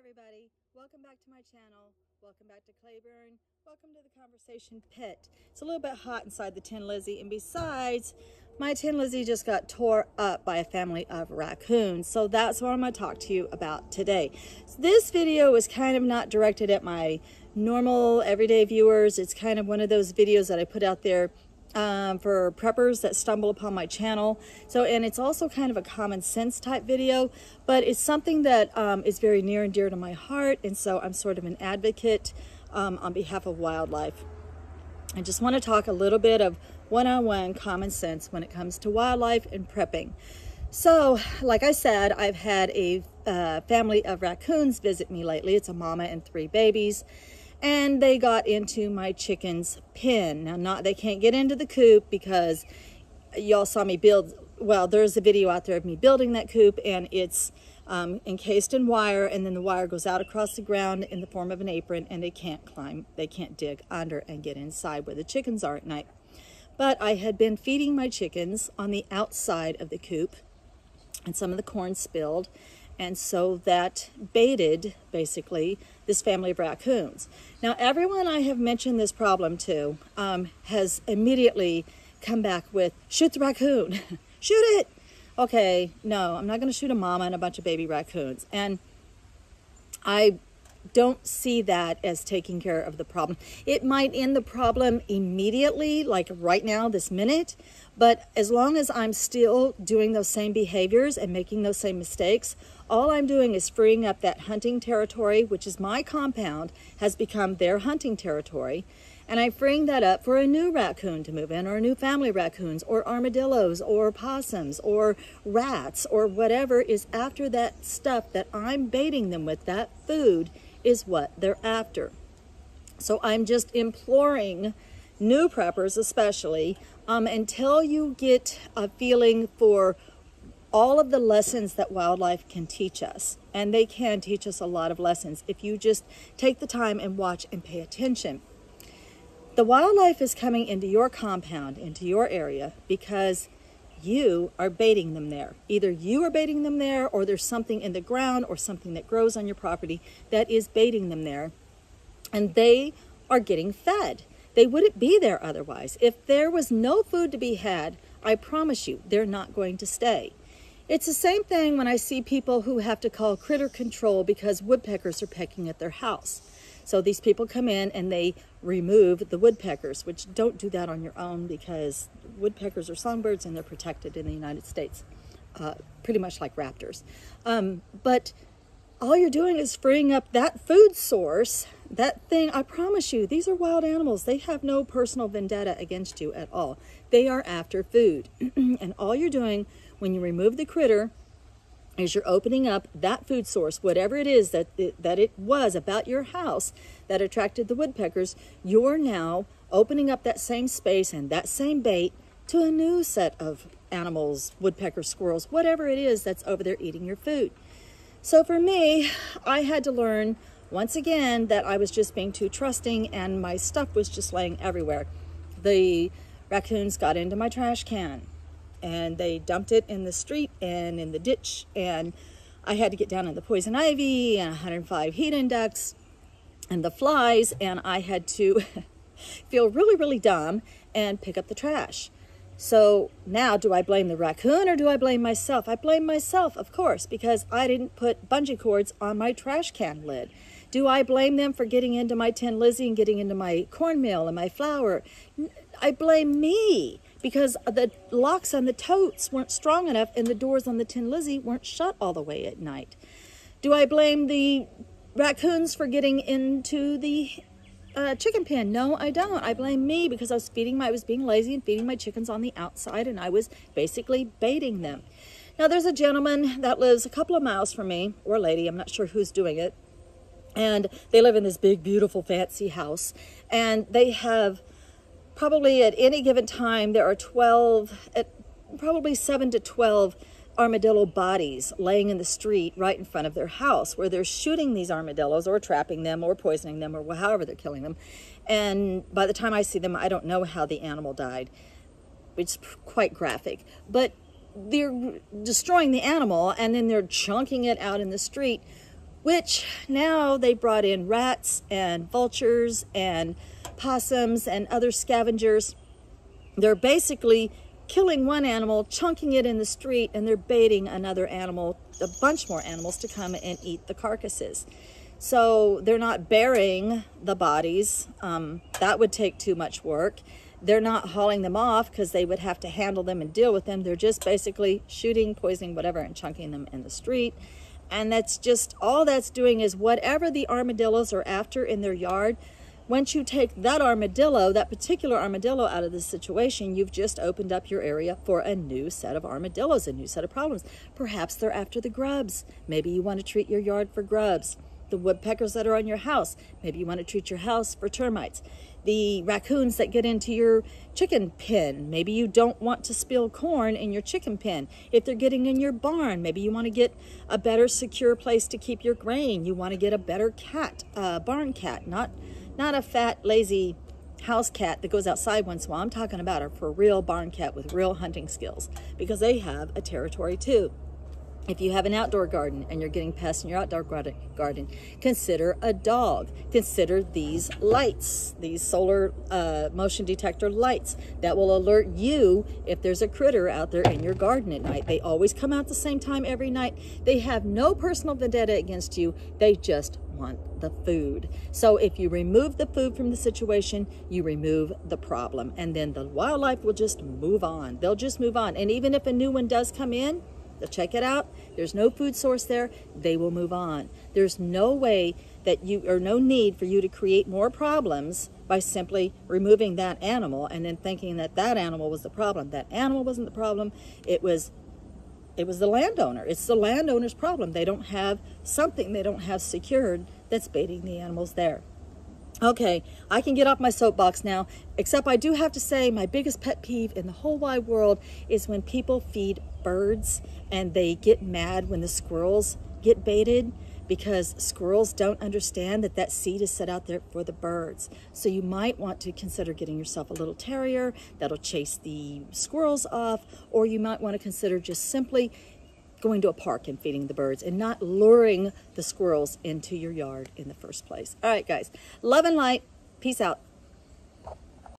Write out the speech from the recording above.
everybody, welcome back to my channel, welcome back to Claiborne, welcome to the Conversation Pit. It's a little bit hot inside the Tin Lizzie, and besides, my Tin Lizzie just got tore up by a family of raccoons, so that's what I'm going to talk to you about today. So this video is kind of not directed at my normal everyday viewers. It's kind of one of those videos that I put out there for preppers that stumble upon my channel. And it's also kind of a common sense type video, but it's something that is very near and dear to my heart, and so I'm sort of an advocate on behalf of wildlife. I just want to talk a little bit of one-on-one common sense when it comes to wildlife and prepping. So, like I said, I've had a family of raccoons visit me lately. It's a mama and 3 babies. And they got into my chicken's pen. Now, they can't get into the coop because y'all saw me build, well, there's a video out there of me building that coop, and it's encased in wire, and then the wire goes out across the ground in the form of an apron, and they can't climb, they can't dig under and get inside where the chickens are at night. But I had been feeding my chickens on the outside of the coop, and some of the corn spilled, and so that baited, basically, this family of raccoons. Now, everyone I have mentioned this problem to has immediately come back with, shoot the raccoon, shoot it. Okay, no, I'm not gonna shoot a mama and a bunch of baby raccoons. And I don't see that as taking care of the problem. It might end the problem immediately, like right now, this minute, but as long as I'm still doing those same behaviors and making those same mistakes, all I'm doing is freeing up that hunting territory, which is my compound, has become their hunting territory, and I'm freeing that up for a new raccoon to move in, or a new family of raccoons, or armadillos, or possums, or rats, or whatever is after that stuff that I'm baiting them with. That food is what they're after. So I'm just imploring new preppers especially, until you get a feeling for all of the lessons that wildlife can teach us. And they can teach us a lot of lessons if you just take the time and watch and pay attention. The wildlife is coming into your compound, into your area, because you are baiting them there. Either you are baiting them there, or there's something in the ground or something that grows on your property that is baiting them there. And they are getting fed. They wouldn't be there otherwise. If there was no food to be had, I promise you, they're not going to stay. It's the same thing when I see people who have to call critter control because woodpeckers are pecking at their house. So these people come in and they remove the woodpeckers, which don't do that on your own because woodpeckers are songbirds and they're protected in the United States, pretty much like raptors. But all you're doing is freeing up that food source, that thing. I promise you, these are wild animals. They have no personal vendetta against you at all. They are after food. And all you're doing when you remove the critter is you're opening up that food source, whatever it is that it was about your house that attracted the woodpeckers. You're now opening up that same space and that same bait to a new set of animals, woodpeckers, squirrels, whatever it is that's over there eating your food. So for me, I had to learn once again that I was just being too trusting, and my stuff was just laying everywhere. The raccoons got into my trash can, and they dumped it in the street and in the ditch, and I had to get down in the poison ivy and 105 heat index and the flies, and I had to feel really, really dumb and pick up the trash. So now, do I blame the raccoon or do I blame myself? I blame myself, of course, because I didn't put bungee cords on my trash can lid. Do I blame them for getting into my Tin Lizzie and getting into my cornmeal and my flour? I blame me because the locks on the totes weren't strong enough and the doors on the Tin Lizzie weren't shut all the way at night. Do I blame the raccoons for getting into the chicken pen? No, I don't. I blame me because I was being lazy and feeding my chickens on the outside, and I was basically baiting them. Now, there's a gentleman that lives a couple of miles from me, or a lady, I'm not sure who's doing it, and they live in this big, beautiful, fancy house, and they have probably at any given time, there are probably 7 to 12 armadillo bodies laying in the street right in front of their house, where they're shooting these armadillos or trapping them or poisoning them or however they're killing them. And by the time I see them, I don't know how the animal died. It's quite graphic. But they're destroying the animal and then they're chunking it out in the street which now they brought in rats and vultures and possums and other scavengers. They're basically killing one animal, chunking it in the street, and they're baiting another animal, a bunch more animals, to come and eat the carcasses. So they're not burying the bodies. That would take too much work. They're not hauling them off because they would have to handle them and deal with them. They're just basically shooting, poisoning, whatever, and chunking them in the street. And that's just, all that's doing is whatever the armadillos are after in their yard, once you take that armadillo, that particular armadillo, out of the situation, you've just opened up your area for a new set of armadillos, a new set of problems. Perhaps they're after the grubs. Maybe you want to treat your yard for grubs. The woodpeckers that are on your house, maybe you want to treat your house for termites. The raccoons that get into your chicken pen, maybe you don't want to spill corn in your chicken pen. If they're getting in your barn, maybe you want to get a better secure place to keep your grain. You want to get a better cat, barn cat, not a fat, lazy house cat that goes outside once in a while. I'm talking about a for real barn cat with real hunting skills, because they have a territory too. If you have an outdoor garden and you're getting pests in your outdoor garden, consider a dog. Consider these lights, these solar motion detector lights that will alert you if there's a critter out there in your garden at night. They always come out the same time every night. They have no personal vendetta against you. They just want the food. So if you remove the food from the situation, you remove the problem. And then the wildlife will just move on. They'll just move on. And even if a new one does come in, they'll check it out. There's no food source there. They will move on. There's no way that no need for you to create more problems by simply removing that animal and then thinking that that animal was the problem. That animal wasn't the problem. It was the landowner. It's the landowner's problem. They don't have something they don't have secured that's baiting the animals there. Okay, I can get off my soapbox now, except I do have to say my biggest pet peeve in the whole wide world is when people feed birds and they get mad when the squirrels get baited, because squirrels don't understand that that seed is set out there for the birds. So you might want to consider getting yourself a little terrier that'll chase the squirrels off, or you might want to consider just simply going to a park and feeding the birds and not luring the squirrels into your yard in the first place. All right, guys. Love and light. Peace out.